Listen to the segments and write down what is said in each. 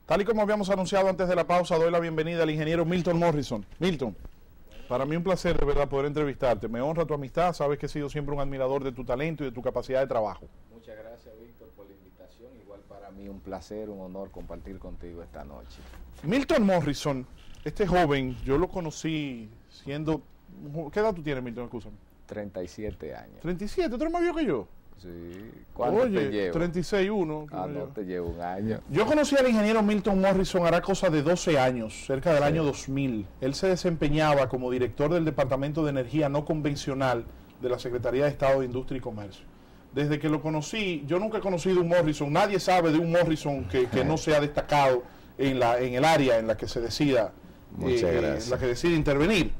Tal y como habíamos anunciado antes de la pausa, doy la bienvenida al ingeniero Milton Morrison. Milton, para mí un placer de verdad poder entrevistarte. Me honra tu amistad, sabes que he sido siempre un admirador de tu talento y de tu capacidad de trabajo. Muchas gracias, Víctor, por la invitación. Igual para mí un placer, un honor compartir contigo esta noche. Milton Morrison, este joven, yo lo conocí siendo... ¿Qué edad tú tienes, Milton? Escúchame. 37 años. 37, ¿tú eres más viejo que yo? Sí. ¿Cuánto te llevo? 36, 1. Ah, no, te llevo un año. Yo conocí al ingeniero Milton Morrison hará cosa de 12 años, cerca del año 2000. Él se desempeñaba como director del Departamento de Energía No Convencional de la Secretaría de Estado de Industria y Comercio. Desde que lo conocí, yo nunca he conocido un Morrison, nadie sabe de un Morrison que no sea destacado en el área en la que se decida, en la que decide intervenir.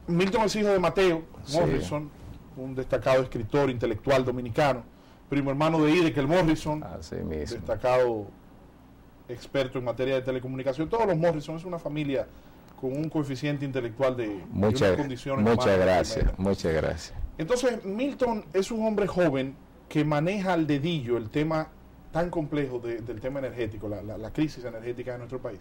Milton es hijo de Mateo Morrison, sí, un destacado escritor intelectual dominicano, primo hermano de Idekel Morrison, destacado experto en materia de telecomunicación. Todos los Morrison es una familia con un coeficiente intelectual de unas condiciones. Muchas gracias, muchas gracias. Entonces, Milton es un hombre joven que maneja al dedillo el tema tan complejo del tema energético, la crisis energética de nuestro país.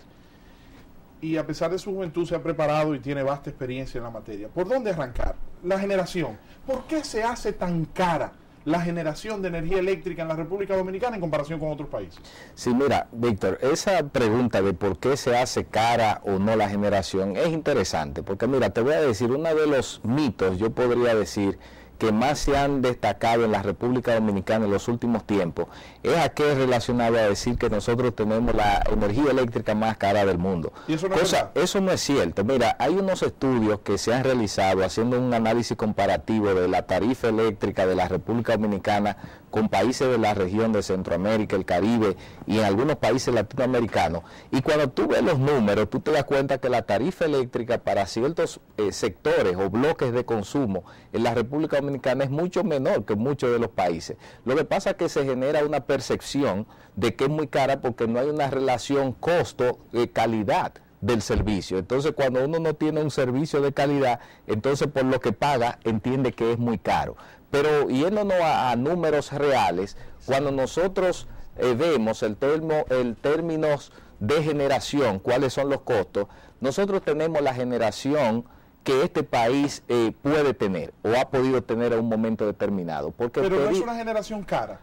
Y a pesar de su juventud se ha preparado y tiene vasta experiencia en la materia. ¿Por dónde arrancar? La generación. ¿Por qué se hace tan cara la generación de energía eléctrica en la República Dominicana en comparación con otros países? Sí, mira, Víctor, esa pregunta de por qué se hace cara o no la generación es interesante, porque mira, te voy a decir, uno de los mitos, yo podría decir, que más se han destacado en la República Dominicana en los últimos tiempos, es aquel relacionado a decir que nosotros tenemos la energía eléctrica más cara del mundo. ¿Y eso no es verdad? Eso no es cierto. Mira, hay unos estudios que se han realizado haciendo un análisis comparativo de la tarifa eléctrica de la República Dominicana con países de la región de Centroamérica, el Caribe y en algunos países latinoamericanos. Y cuando tú ves los números, tú te das cuenta que la tarifa eléctrica para ciertos sectores o bloques de consumo en la República Dominicana es mucho menor que muchos de los países. Lo que pasa es que se genera una percepción de que es muy cara porque no hay una relación costo-calidad del servicio. Entonces, cuando uno no tiene un servicio de calidad, entonces por lo que paga entiende que es muy caro. Pero yéndonos a números reales, cuando nosotros vemos el términos de generación, cuáles son los costos, nosotros tenemos la generación que este país puede tener o ha podido tener en un momento determinado. Pero no es una generación cara.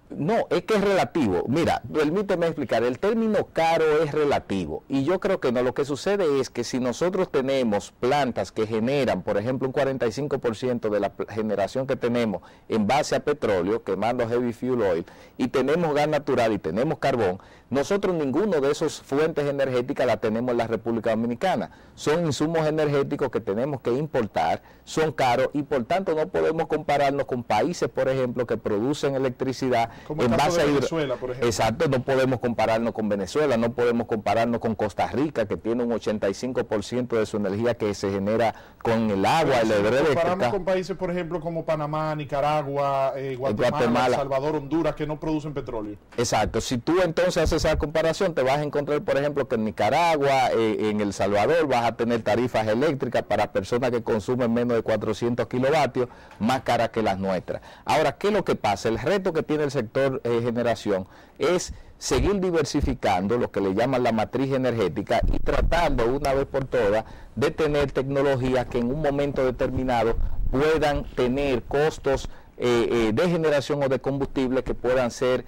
No, es que es relativo. Mira, permíteme explicar, el término caro es relativo y yo creo que no, lo que sucede es que si nosotros tenemos plantas que generan, por ejemplo, un 45% de la generación que tenemos en base a petróleo, quemando heavy fuel oil, y tenemos gas natural y tenemos carbón, nosotros ninguno de esas fuentes energéticas la tenemos en la República Dominicana. Son insumos energéticos que tenemos que importar, son caros y por tanto no podemos compararnos con países, por ejemplo, que producen electricidad como en base a Venezuela, por ejemplo. Exacto, no podemos compararnos con Venezuela, no podemos compararnos con Costa Rica, que tiene un 85% de su energía que se genera con el agua, el hidroeléctrica. Comparamos con países, por ejemplo, como Panamá, Nicaragua, Guatemala, El Salvador, Honduras, que no producen petróleo. Exacto, si tú entonces haces esa comparación, te vas a encontrar, por ejemplo, que en Nicaragua, en El Salvador, vas a tener tarifas eléctricas para personas que consumen menos de 400 kilovatios, más caras que las nuestras. Ahora, ¿qué es lo que pasa? El reto que tiene el sector generación es seguir diversificando lo que le llaman la matriz energética y tratando una vez por todas de tener tecnologías que en un momento determinado puedan tener costos de generación o de combustible que puedan ser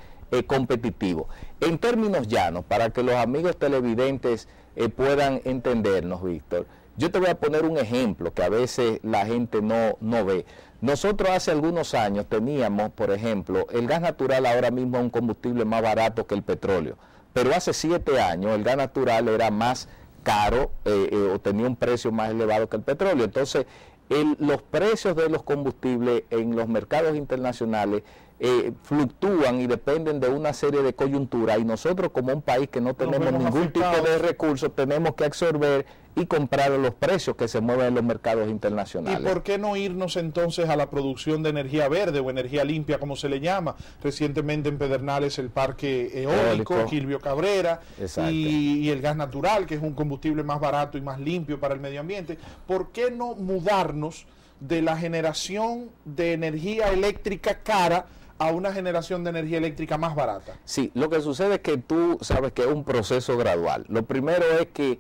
competitivos. En términos llanos, para que los amigos televidentes puedan entendernos, Víctor, yo te voy a poner un ejemplo que a veces la gente no ve. Nosotros hace algunos años teníamos, por ejemplo, el gas natural ahora mismo es un combustible más barato que el petróleo, pero hace 7 años el gas natural era más caro o tenía un precio más elevado que el petróleo. Entonces, los precios de los combustibles en los mercados internacionales fluctúan y dependen de una serie de coyunturas y nosotros como un país que no tenemos ningún tipo de recursos tenemos que absorber y comprar a los precios que se mueven en los mercados internacionales. ¿Y por qué no irnos entonces a la producción de energía verde o energía limpia, como se le llama? Recientemente en Pedernales el parque eólico, Gilbio Cabrera, y el gas natural, que es un combustible más barato y más limpio para el medio ambiente. ¿Por qué no mudarnos de la generación de energía eléctrica cara a una generación de energía eléctrica más barata? Sí, lo que sucede es que tú sabes que es un proceso gradual. Lo primero es que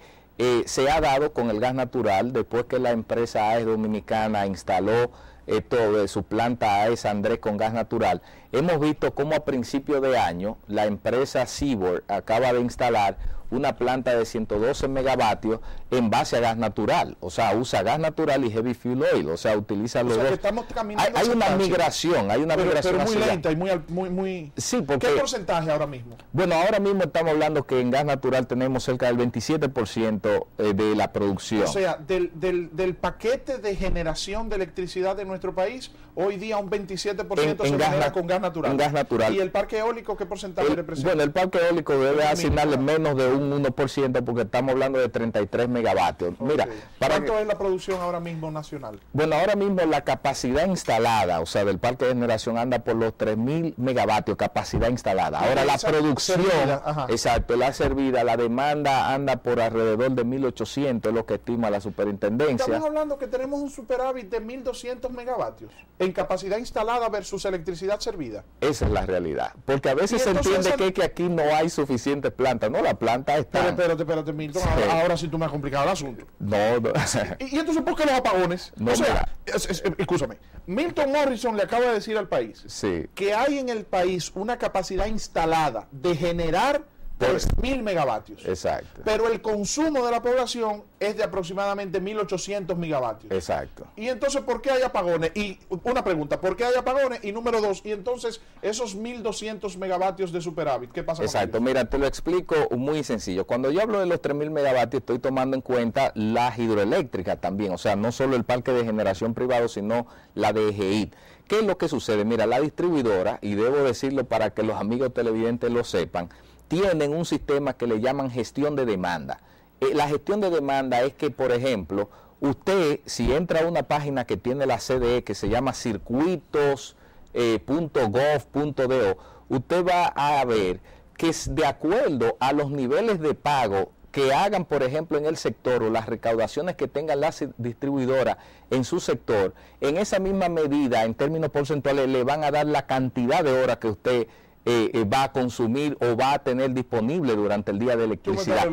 se ha dado con el gas natural después que la empresa AES Dominicana instaló su planta AES Andrés con gas natural. Hemos visto cómo a principio de año la empresa Seaboard acaba de instalar una planta de 112 megavatios en base a gas natural, o sea, usa gas natural y heavy fuel oil, o sea, utiliza los dos. Estamos caminando hay una migración, pero muy lenta y muy sí, porque, ¿qué porcentaje ahora mismo? Bueno, ahora mismo estamos hablando que en gas natural tenemos cerca del 27% de la producción. O sea, del paquete de generación de electricidad de nuestro país, hoy día un 27% se genera con gas natural. En gas natural. ¿Y el parque eólico qué porcentaje representa? Bueno, el parque eólico debe asignarle menos de un 1% porque estamos hablando de 33 megavatios. Okay. Mira, ¿cuánto es la producción ahora mismo nacional? Bueno, ahora mismo la capacidad instalada, o sea, del parque de generación anda por los 3.000 megavatios, capacidad instalada. Ahora la producción, exacto, la servida, la demanda anda por alrededor de 1.800, es lo que estima la superintendencia. Estamos hablando que tenemos un superávit de 1.200 megavatios en capacidad instalada versus electricidad servida. Esa es la realidad, porque a veces se entiende que aquí no hay suficientes plantas, no, la planta está. Espérate, Milton, sí. ahora sí tú me has complicado el asunto. No. ¿Y entonces por qué los apones? No, o sea, escúchame, Milton Morrison le acaba de decir al país que hay en el país una capacidad instalada de generar 3.000 megavatios. Exacto. Pero el consumo de la población es de aproximadamente 1.800 megavatios. Exacto. Y entonces, ¿por qué hay apagones? Y una pregunta, ¿por qué hay apagones? Y número dos, y entonces, esos 1.200 megavatios de superávit, ¿qué pasa con ellos? Exacto, mira, te lo explico muy sencillo. Cuando yo hablo de los 3.000 megavatios, estoy tomando en cuenta la hidroeléctrica también. O sea, no solo el parque de generación privado, sino la de EGEID. ¿Qué es lo que sucede? Mira, la distribuidora, y debo decirlo para que los amigos televidentes lo sepan, tienen un sistema que le llaman gestión de demanda. La gestión de demanda es que, por ejemplo, usted, si entra a una página que tiene la CDE, que se llama circuitos.gov.do, usted va a ver que de acuerdo a los niveles de pago que hagan, por ejemplo, en el sector o las recaudaciones que tengan las distribuidoras en su sector, en esa misma medida, en términos porcentuales, le van a dar la cantidad de horas que usted va a consumir o va a tener disponible durante el día de electricidad.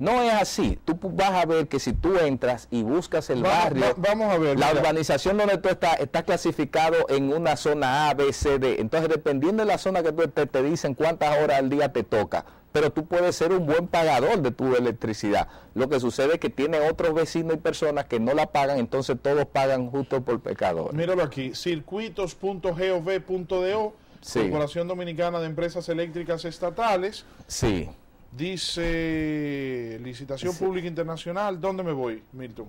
No es así. Tú vas a ver que si tú entras y buscas el barrio, vamos a ver, la urbanización donde tú estás está clasificado en una zona A, B, C, D. Entonces, dependiendo de la zona que tú estés, te dicen cuántas horas al día te toca. Pero tú puedes ser un buen pagador de tu electricidad. Lo que sucede es que tiene otros vecinos y personas que no la pagan, entonces todos pagan justo por pecadores. Míralo aquí, circuitos.gov.do, sí. Corporación Dominicana de Empresas Eléctricas Estatales. Sí. Dice licitación pública internacional. ¿Dónde me voy, Milton?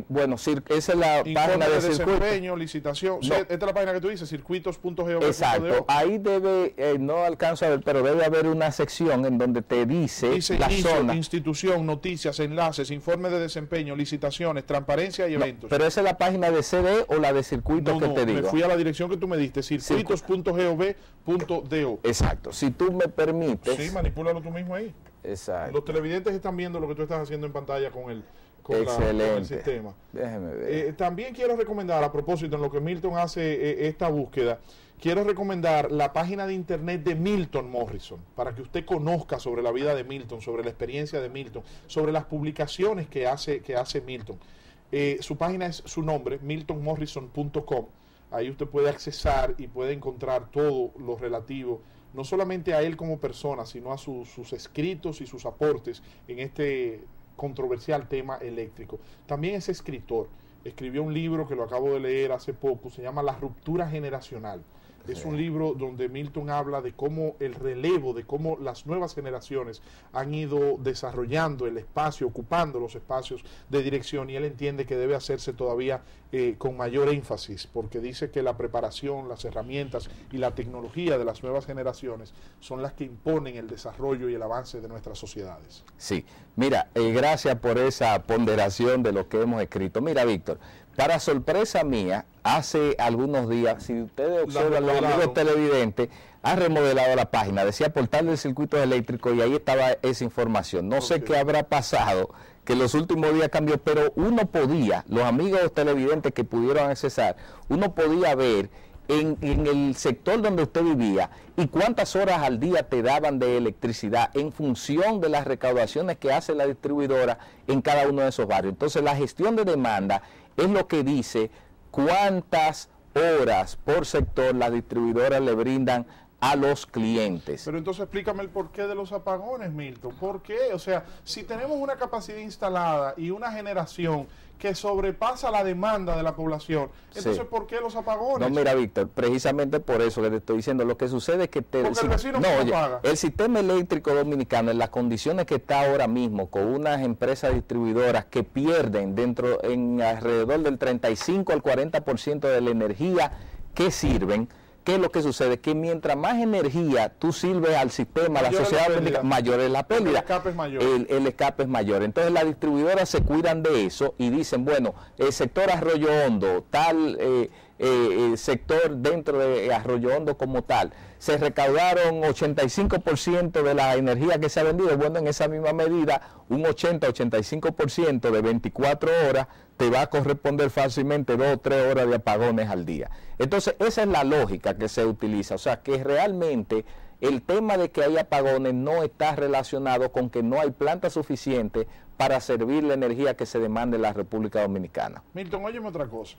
Bueno, esa es la página de desempeño, licitación. No. Esta es la página que tú dices, circuitos.gov.do. Exacto. Ahí debe, no alcanzo a ver, pero debe haber una sección en donde te dice la zona. Institución, noticias, enlaces, informe de desempeño, licitaciones, transparencia y eventos. Pero esa es la página de CD o la de circuitos que te digo. Me fui a la dirección que tú me diste, circuitos.gov.do. Exacto. Si tú me permites. Sí, manipúlalo tú mismo ahí. Exacto. Los televidentes están viendo lo que tú estás haciendo en pantalla con el sistema. Déjeme ver. También quiero recomendar, a propósito, en lo que Milton hace esta búsqueda, quiero recomendar la página de internet de Milton Morrison, para que usted conozca sobre la vida de Milton, sobre la experiencia de Milton, sobre las publicaciones que hace Milton. Su página es su nombre, miltonmorrison.com. Ahí usted puede accesar y puede encontrar todo lo relativo no solamente a él como persona, sino a sus escritos y sus aportes en este controversial tema eléctrico. También es escritor. Escribió un libro que lo acabo de leer hace poco, se llama La ruptura generacional. Es un libro donde Milton habla de cómo el relevo, de cómo las nuevas generaciones han ido desarrollando el espacio, ocupando los espacios de dirección, y él entiende que debe hacerse todavía con mayor énfasis, porque dice que la preparación, las herramientas y la tecnología de las nuevas generaciones son las que imponen el desarrollo y el avance de nuestras sociedades. Sí, mira, gracias por esa ponderación de lo que hemos escrito. Mira, Víctor, para sorpresa mía, hace algunos días, si ustedes observan, los amigos televidentes, han remodelado la página, decía portal de circuitos eléctricos, y ahí estaba esa información. No sé qué habrá pasado, que en los últimos días cambió, pero uno podía, los amigos televidentes que pudieron accesar, uno podía ver en el sector donde usted vivía y cuántas horas al día te daban de electricidad en función de las recaudaciones que hace la distribuidora en cada uno de esos barrios. Entonces la gestión de demanda es lo que dice cuántas horas por sector las distribuidoras le brindan a los clientes. Pero entonces explícame el porqué de los apagones, Milton. ¿Por qué? O sea, si tenemos una capacidad instalada y una generación que sobrepasa la demanda de la población, entonces Sí. ¿por qué los apagones? No, mira, Víctor, precisamente por eso que te estoy diciendo, lo que sucede es que Porque el vecino no oye, paga. el sistema eléctrico dominicano, en las condiciones que está ahora mismo, con unas empresas distribuidoras que pierden en alrededor del 35 al 40% de la energía que sirven, ¿qué es lo que sucede? Que mientras más energía tú sirves al sistema, a la sociedad dominicana, mayor es la pérdida. El escape es mayor. El escape es mayor. Entonces las distribuidoras se cuidan de eso y dicen, bueno, el sector Arroyo Hondo, tal sector dentro de Arroyo Hondo como tal, se recaudaron 85% de la energía que se ha vendido. Bueno, en esa misma medida, un 80-85% de 24 horas te va a corresponder fácilmente 2 o 3 horas de apagones al día. Entonces, esa es la lógica que se utiliza. O sea, que realmente el tema de que hay apagones no está relacionado con que no hay planta suficiente para servir la energía que se demanda en la República Dominicana. Milton, óyeme otra cosa.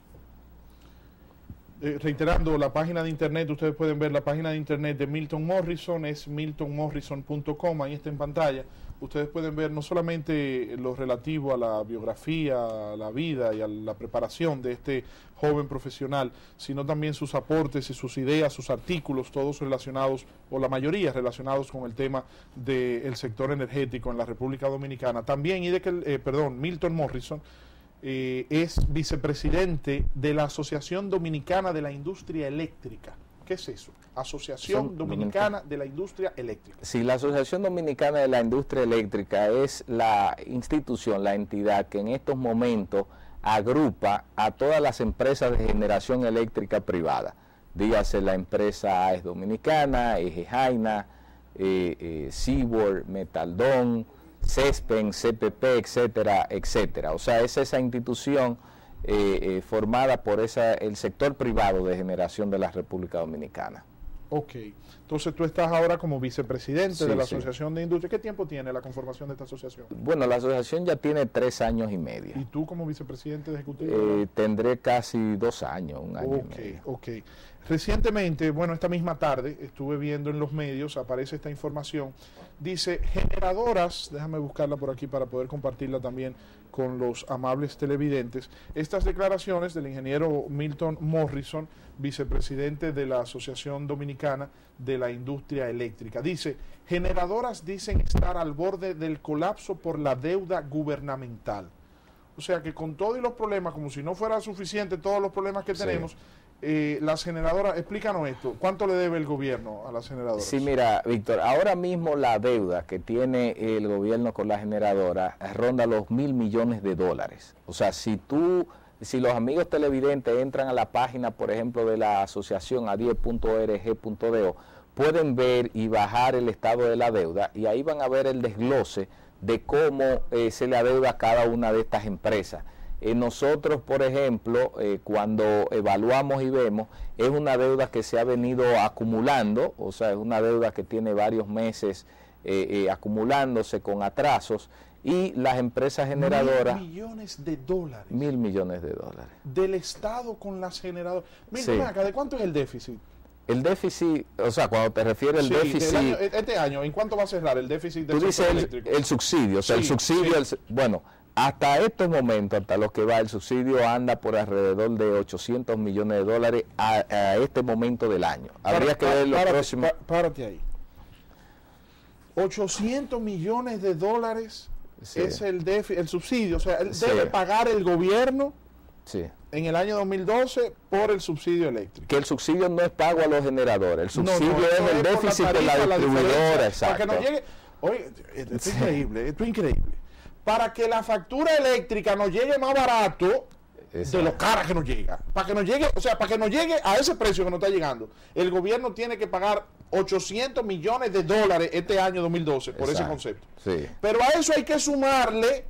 Reiterando, la página de internet, ustedes pueden ver la página de internet de Milton Morrison, es miltonmorrison.com, ahí está en pantalla. Ustedes pueden ver no solamente lo relativo a la biografía, a la vida y a la preparación de este joven profesional, sino también sus aportes y sus ideas, sus artículos, todos relacionados, o la mayoría relacionados con el tema del sector energético en la República Dominicana. También, Milton Morrison es vicepresidente de la Asociación Dominicana de la Industria Eléctrica. ¿Qué es eso? Asociación Dominicana de la Industria Eléctrica. Sí, la Asociación Dominicana de la Industria Eléctrica es la institución, la entidad que en estos momentos agrupa a todas las empresas de generación eléctrica privada. Dígase la empresa AES Dominicana, Eje Jaina, Seaboard, Metaldón, CESPEN, CPP, etcétera, etcétera. O sea, es esa institución formada por el sector privado de generación de la República Dominicana. Ok, entonces tú estás ahora como vicepresidente de la Sí. Asociación de Industria. ¿Qué tiempo tiene la conformación de esta asociación? Bueno, la asociación ya tiene 3 años y medio. ¿Y tú como vicepresidente ejecutivo? Tendré casi 2 años, un año y medio. Ok. Recientemente, bueno, esta misma tarde, estuve viendo en los medios, aparece esta información, dice generadoras, déjame buscarla por aquí para poder compartirla también con los amables televidentes, estas declaraciones del ingeniero Milton Morrison, vicepresidente de la Asociación Dominicana de la Industria Eléctrica. Dice, generadoras dicen estar al borde del colapso por la deuda gubernamental. O sea que con todos los problemas, como si no fuera suficiente todos los problemas que tenemos, las generadoras, explícanos esto, ¿cuánto le debe el gobierno a las generadoras? Sí, mira, Víctor, ahora mismo la deuda que tiene el gobierno con la generadora ronda los $1.000 millones. O sea, si los amigos televidentes entran a la página, por ejemplo, de la asociación adie.org.do, pueden ver y bajar el estado de la deuda y ahí van a ver el desglose de cómo se le adeuda a cada una de estas empresas. Nosotros, por ejemplo, cuando evaluamos y vemos, es una deuda que se ha venido acumulando, o sea, es una deuda que tiene varios meses acumulándose con atrasos, y las empresas generadoras... $1.000 millones. $1.000 millones. Del Estado con las generadoras. Mira, Sí. acá, ¿de cuánto es el déficit? El déficit, o sea, cuando te refieres al déficit... este año, ¿en cuánto va a cerrar el déficit del Tú dices sector eléctrico? el subsidio, o sea, Sí, el subsidio, sí. bueno, hasta estos momentos, hasta lo que va, el subsidio anda por alrededor de $800 millones a este momento del año. Habría que ver los próximos... Párate ahí. $800 millones Sí. es el subsidio, o sea, Sí. debe pagar el gobierno Sí. en el año 2012 por el subsidio eléctrico. Que el subsidio no es pago a los generadores, el subsidio eso es el por déficit de la tarifa, distribuidora, diferencia, exacto. Para que nos llegue, oye, esto es increíble, esto es increíble. Para que la factura eléctrica nos llegue más barato de lo cara que nos llega. Para que nos llegue, o sea, para que nos llegue a ese precio que nos está llegando, el gobierno tiene que pagar $800 millones este año 2012 por ese Exacto. concepto. Sí. Pero a eso hay que sumarle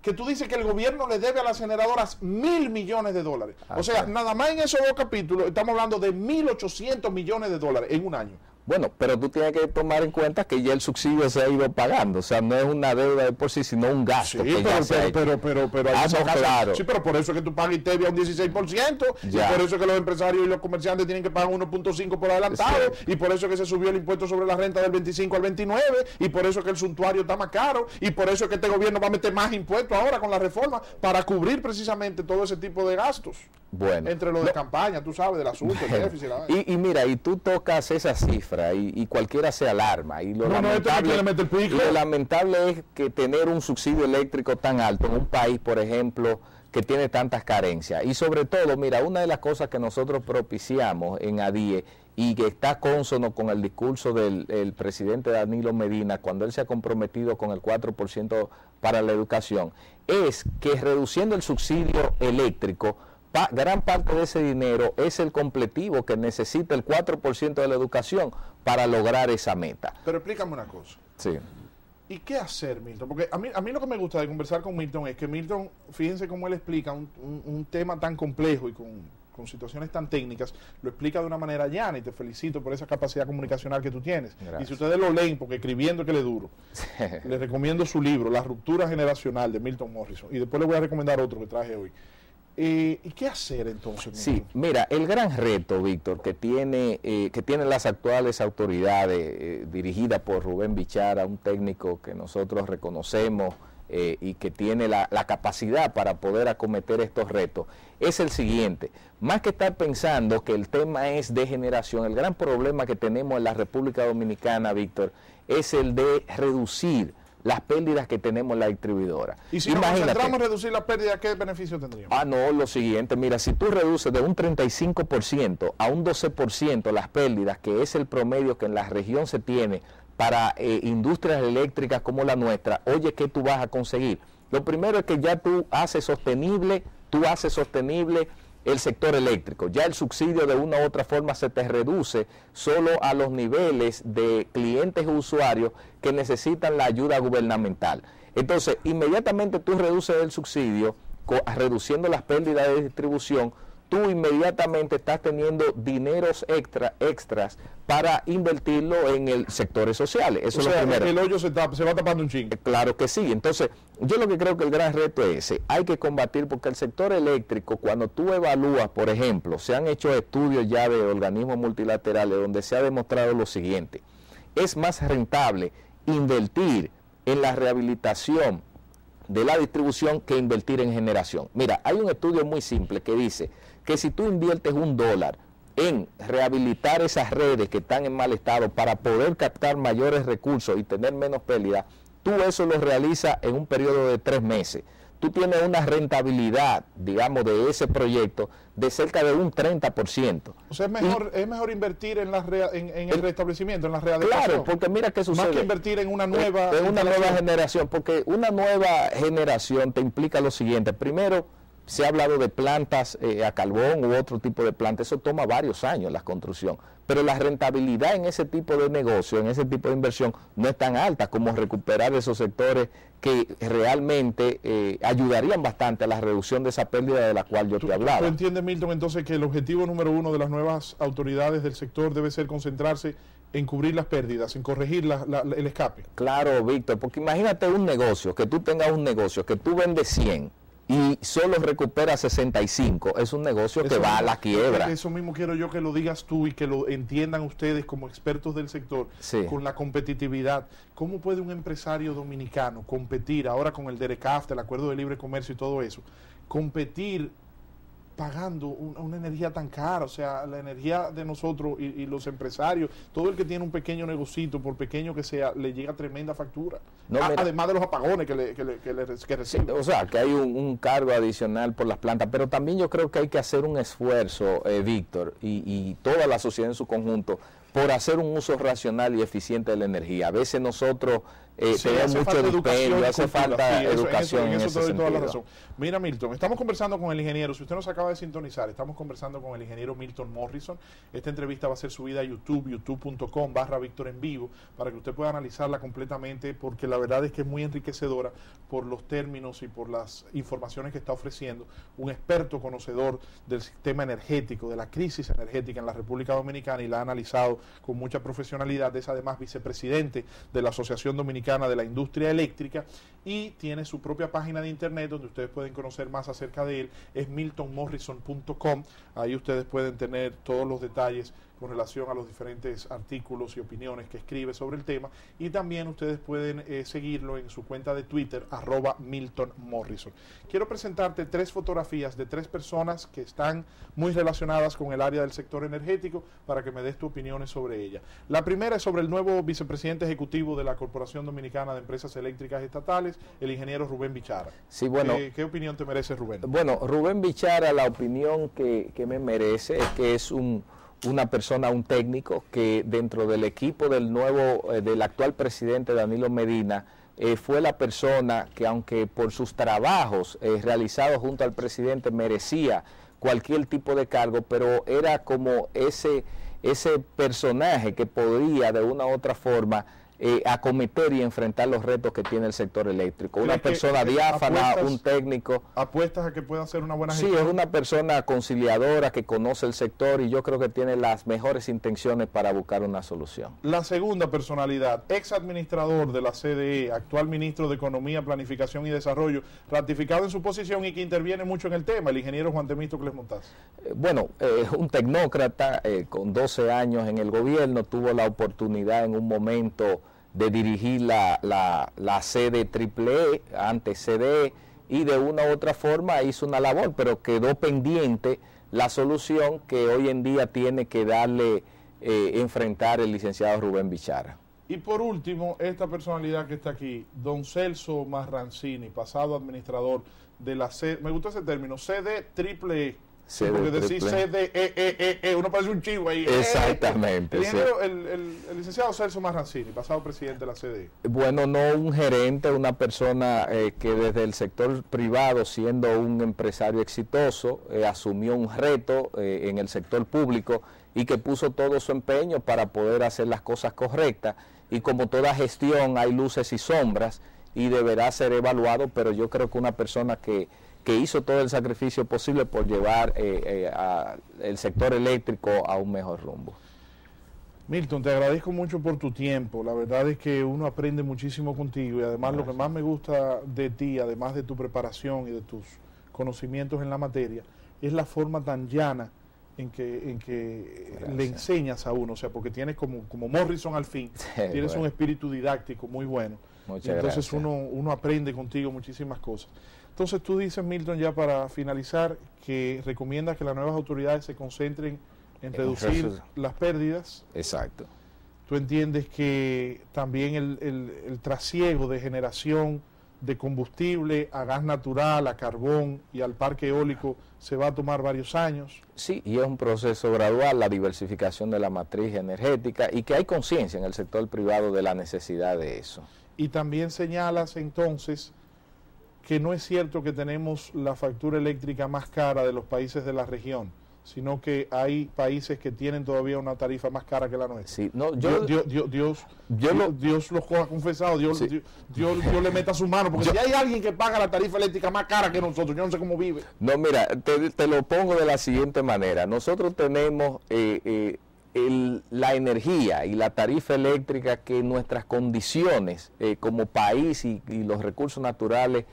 que tú dices que el gobierno le debe a las generadoras 1.000 millones de dólares. O sea, nada más en esos 2 capítulos estamos hablando de 1.800 millones de dólares en un año. Bueno, pero tú tienes que tomar en cuenta que ya el subsidio se ha ido pagando, o sea, no es una deuda de por sí, sino un gasto. Sí, pero claro. Sí, pero por eso es que tú pagas ITEVIA un 16%, ya. Y por eso es que los empresarios y los comerciantes tienen que pagar 1.5 por adelantado, sí. Y por eso es que se subió el impuesto sobre la renta del 25 al 29, y por eso es que el suntuario está más caro, y por eso es que este gobierno va a meter más impuestos ahora con la reforma para cubrir precisamente todo ese tipo de gastos. Bueno, entre lo de campaña, tú sabes, del asunto, el déficit. Y mira, y tú tocas esa cifra y cualquiera se alarma. Y lo lamentable es que tener un subsidio eléctrico tan alto en un país, por ejemplo, que tiene tantas carencias. Y sobre todo, mira, una de las cosas que nosotros propiciamos en ADIE y que está cónsono con el discurso del presidente Danilo Medina cuando él se ha comprometido con el 4% para la educación, es que reduciendo el subsidio eléctrico, gran parte de ese dinero es el completivo que necesita el 4% de la educación para lograr esa meta. Pero explícame una cosa. Sí. ¿Y qué hacer, Milton? Porque a mí lo que me gusta de conversar con Milton es que Milton, fíjense cómo él explica un tema tan complejo y con situaciones tan técnicas, lo explica de una manera llana, y te felicito por esa capacidad comunicacional que tú tienes. Gracias. Y si ustedes lo leen, porque escribiendo es que le duro, les recomiendo su libro, La ruptura generacional, de Milton Morrison, y después les voy a recomendar otro que traje hoy. ¿Y qué hacer entonces? Sí, mira, el gran reto, Víctor, que tienen las actuales autoridades dirigidas por Rubén Bichara, un técnico que nosotros reconocemos y que tiene la capacidad para poder acometer estos retos, es el siguiente. Más que estar pensando que el tema es de generación, el gran problema que tenemos en la República Dominicana, Víctor, es el de reducir las pérdidas que tenemos en la distribuidora. Y si nos concentramos en reducir las pérdidas, ¿qué beneficio tendríamos? No, lo siguiente, mira, si tú reduces de un 35% a un 12% las pérdidas, que es el promedio que en la región se tiene para industrias eléctricas como la nuestra, oye, ¿qué tú vas a conseguir? Lo primero es que ya tú haces sostenible el sector eléctrico. Ya el subsidio de una u otra forma se te reduce solo a los niveles de clientes o usuarios que necesitan la ayuda gubernamental. Entonces, inmediatamente tú reduces el subsidio, reduciendo las pérdidas de distribución, tú inmediatamente estás teniendo dineros extras para invertirlo en el sectores sociales. Eso es lo primero. El hoyo se va tapando un chingo. Claro que sí. Entonces, yo lo que creo que el gran reto es ese. Hay que combatir, porque el sector eléctrico, cuando tú evalúas, por ejemplo, se han hecho estudios ya de organismos multilaterales donde se ha demostrado lo siguiente: es más rentable invertir en la rehabilitación de la distribución que invertir en generación. Mira, hay un estudio muy simple que dice que si tú inviertes $1 en rehabilitar esas redes que están en mal estado para poder captar mayores recursos y tener menos pérdida, tú eso lo realizas en un periodo de 3 meses. Tú tienes una rentabilidad, digamos, de ese proyecto de cerca de un 30%. O sea, es mejor invertir en el restablecimiento, en la readecuación. Claro, porque mira qué sucede. Más que invertir en una nueva... En una nueva generación, porque una nueva generación te implica lo siguiente. Primero, se ha hablado de plantas a carbón u otro tipo de plantas. Eso toma varios años la construcción. Pero la rentabilidad en ese tipo de negocio, en ese tipo de inversión, no es tan alta como recuperar esos sectores que realmente ayudarían bastante a la reducción de esa pérdida de la cual yo te hablaba. ¿Tú entiendes, Milton, entonces que el objetivo número 1 de las nuevas autoridades del sector debe ser concentrarse en cubrir las pérdidas, en corregir el escape? Claro, Víctor, porque imagínate un negocio, que tú tengas un negocio, que tú vendes 100 y solo recupera 65, es un negocio que va a la quiebra. Eso mismo quiero yo que lo digas tú y que lo entiendan ustedes como expertos del sector, sí, con la competitividad. ¿Cómo puede un empresario dominicano competir ahora con el DERECAF, el Acuerdo de Libre Comercio y todo eso, competir pagando una energía tan cara? O sea, la energía de nosotros y los empresarios, todo el que tiene un pequeño negocito, por pequeño que sea, le llega tremenda factura. No, además de los apagones que recibe. Sí, o sea, que hay un cargo adicional por las plantas, pero también yo creo que hay que hacer un esfuerzo, Víctor, y toda la sociedad en su conjunto, por hacer un uso racional y eficiente de la energía. A veces nosotros tenemos mucho dispendio, hace falta educación en ese toda la sentido. razón. Mira, Milton, estamos conversando con el ingeniero, si usted nos acaba de sintonizar, estamos conversando con el ingeniero Milton Morrison. Esta entrevista va a ser subida a YouTube, youtube.com/Víctor en vivo, para que usted pueda analizarla completamente, porque la verdad es que es muy enriquecedora por los términos y por las informaciones que está ofreciendo un experto conocedor del sistema energético, de la crisis energética en la República Dominicana, y la ha analizado con mucha profesionalidad. Es además vicepresidente de la Asociación Dominicana de la Industria Eléctrica y tiene su propia página de internet donde ustedes pueden conocer más acerca de él, es miltonmorrison.com. Ahí ustedes pueden tener todos los detalles con relación a los diferentes artículos y opiniones que escribe sobre el tema, y también ustedes pueden seguirlo en su cuenta de Twitter, @MiltonMorrison. Quiero presentarte 3 fotografías de 3 personas que están muy relacionadas con el área del sector energético para que me des tus opiniones sobre ella. La primera es sobre el nuevo vicepresidente ejecutivo de la Corporación Dominicana de Empresas Eléctricas Estatales, el ingeniero Rubén Bichara. Sí, bueno, ¿Qué opinión te merece, Rubén? Bueno, Rubén Bichara, la opinión que me merece es que es una persona, un técnico que dentro del equipo del actual presidente Danilo Medina fue la persona que, aunque por sus trabajos realizados junto al presidente merecía cualquier tipo de cargo, pero era como ese personaje que podía de una u otra forma acometer y enfrentar los retos que tiene el sector eléctrico. Una persona diáfana, un técnico. ¿Apuestas a que pueda hacer una buena gestión? Sí, es una persona conciliadora que conoce el sector y yo creo que tiene las mejores intenciones para buscar una solución. La segunda personalidad, ex administrador de la CDE, actual ministro de Economía, Planificación y Desarrollo, ratificado en su posición y que interviene mucho en el tema, el ingeniero Juan Temístocles Montaz. Bueno, un tecnócrata con 12 años en el gobierno, tuvo la oportunidad en un momento de dirigir la sede AAA, antes CDE, y de una u otra forma hizo una labor, pero quedó pendiente la solución que hoy en día tiene que enfrentar el licenciado Rubén Bichara. Y por último, esta personalidad que está aquí, don Celso Marrancini, pasado administrador de la sede, me gusta ese término, sede AAA. Sí, porque decir CDE, uno parece un chivo ahí. Exactamente. El licenciado Celso Marrancini, pasado presidente de la CDE. Bueno, no un gerente, una persona que desde el sector privado, siendo un empresario exitoso, asumió un reto en el sector público y que puso todo su empeño para poder hacer las cosas correctas. Y como toda gestión hay luces y sombras y deberá ser evaluado, pero yo creo que una persona que hizo todo el sacrificio posible por llevar el sector eléctrico a un mejor rumbo. Milton, te agradezco mucho por tu tiempo. La verdad es que uno aprende muchísimo contigo y además lo que más me gusta de ti, además de tu preparación y de tus conocimientos en la materia, es la forma tan llana en que le enseñas a uno, o sea, porque tienes como Morrison al fin, tienes un espíritu didáctico muy bueno. Muchas entonces gracias. uno aprende contigo muchísimas cosas. Entonces tú dices, Milton, ya para finalizar, que recomiendas que las nuevas autoridades se concentren en reducir las pérdidas. Exacto. Tú entiendes que también el trasiego de generación de combustible a gas natural, a carbón y al parque eólico se va a tomar varios años. Sí, y es un proceso gradual, la diversificación de la matriz energética, y que hay conciencia en el sector privado de la necesidad de eso. Y también señalas entonces que no es cierto que tenemos la factura eléctrica más cara de los países de la región, sino que hay países que tienen todavía una tarifa más cara que la nuestra. Sí, no, Dios los coja confesado, Dios le meta su mano, porque si hay alguien que paga la tarifa eléctrica más cara que nosotros, yo no sé cómo vive. No, mira, te lo pongo de la siguiente manera. Nosotros tenemos la energía y la tarifa eléctrica que nuestras condiciones como país y los recursos naturales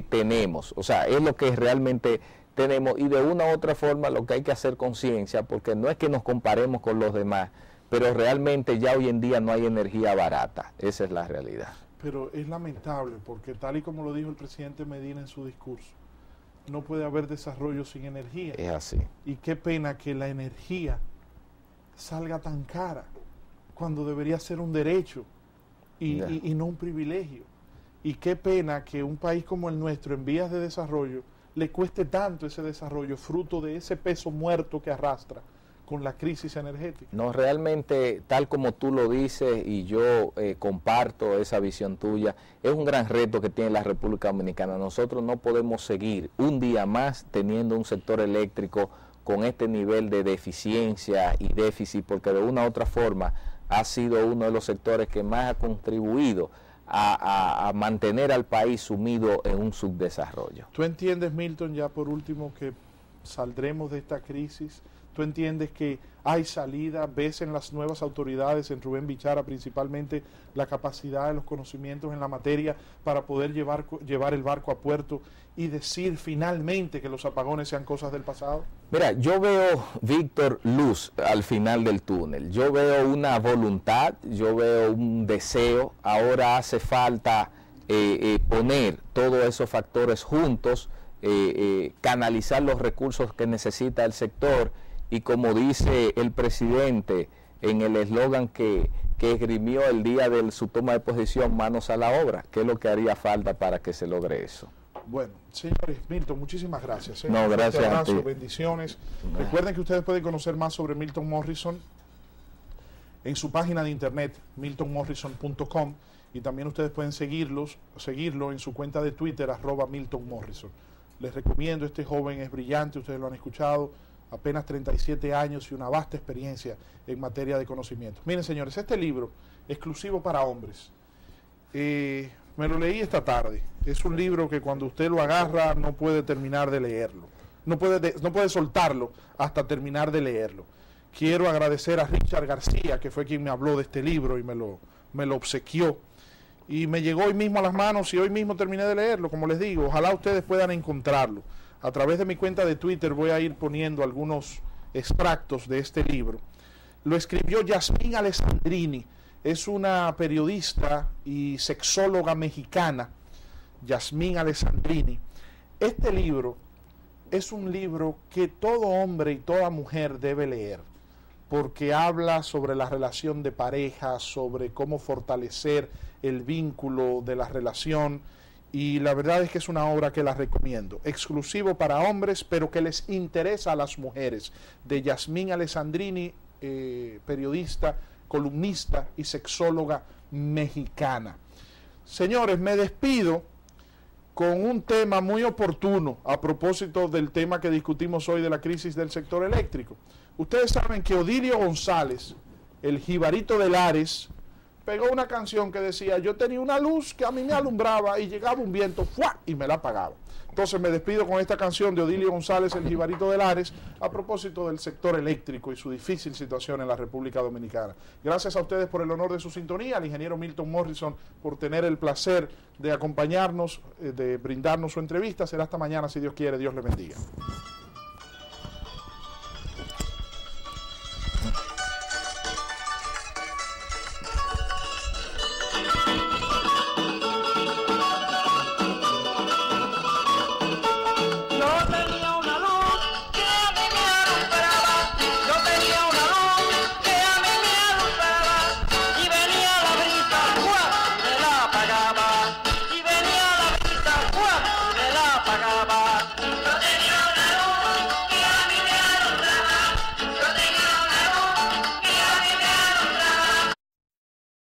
tenemos. O sea, es lo que realmente tenemos, y de una u otra forma lo que hay que hacer conciencia, porque no es que nos comparemos con los demás, pero realmente ya hoy en día no hay energía barata. Esa es la realidad. Pero es lamentable, porque tal y como lo dijo el presidente Medina en su discurso, no puede haber desarrollo sin energía. Es así. Y qué pena que la energía salga tan cara cuando debería ser un derecho y no un privilegio. Y qué pena que un país como el nuestro, en vías de desarrollo, le cueste tanto ese desarrollo, fruto de ese peso muerto que arrastra con la crisis energética? No, realmente, tal como tú lo dices y yo comparto esa visión tuya, es un gran reto que tiene la República Dominicana. Nosotros no podemos seguir un día más teniendo un sector eléctrico con este nivel de deficiencia y déficit, porque de una u otra forma ha sido uno de los sectores que más ha contribuido a mantener al país sumido en un subdesarrollo. ¿Tú entiendes, Milton, ya por último, que saldremos de esta crisis? ¿Tú entiendes que hay salida? ¿Ves en las nuevas autoridades, en Rubén Bichara principalmente, la capacidad de los conocimientos en la materia para poder llevar el barco a puerto y decir finalmente que los apagones sean cosas del pasado? Mira, yo veo, Víctor, luz al final del túnel. Yo veo una voluntad, yo veo un deseo. Ahora hace falta poner todos esos factores juntos, canalizar los recursos que necesita el sector. Y como dice el presidente en el eslogan que esgrimió el día de su toma de posición, manos a la obra, ¿qué es lo que haría falta para que se logre eso? Bueno, señores, Milton, muchísimas gracias. No, gracias a ti. Bendiciones. Recuerden que ustedes pueden conocer más sobre Milton Morrison en su página de internet, miltonmorrison.com, y también ustedes pueden seguirlo en su cuenta de Twitter, @MiltonMorrison. Les recomiendo, este joven es brillante, ustedes lo han escuchado, apenas 37 años y una vasta experiencia en materia de conocimiento. Miren, señores, este libro, exclusivo para hombres, me lo leí esta tarde. Es un libro que cuando usted lo agarra no puede terminar de leerlo. No puede soltarlo hasta terminar de leerlo. Quiero agradecer a Richard García, que fue quien me habló de este libro y me lo obsequió. Y me llegó hoy mismo a las manos y hoy mismo terminé de leerlo, como les digo. Ojalá ustedes puedan encontrarlo. A través de mi cuenta de Twitter voy a ir poniendo algunos extractos de este libro. Lo escribió Yasmín Alessandrini, es una periodista y sexóloga mexicana, Yasmín Alessandrini. Este libro es un libro que todo hombre y toda mujer debe leer, porque habla sobre la relación de pareja, sobre cómo fortalecer el vínculo de la relación. Y la verdad es que es una obra que la recomiendo, exclusivo para hombres, pero que les interesa a las mujeres, de Yasmín Alessandrini, periodista, columnista y sexóloga mexicana. Señores, me despido con un tema muy oportuno a propósito del tema que discutimos hoy de la crisis del sector eléctrico. Ustedes saben que Odilio González, el jibarito de Lares, pegó una canción que decía: yo tenía una luz que a mí me alumbraba y llegaba un viento ¡fua! Y me la apagaba. Entonces me despido con esta canción de Odilio González, el jibarito de Lares, a propósito del sector eléctrico y su difícil situación en la República Dominicana. Gracias a ustedes por el honor de su sintonía, al ingeniero Milton Morrison por tener el placer de acompañarnos, de brindarnos su entrevista. Será hasta mañana, si Dios quiere. Dios le bendiga.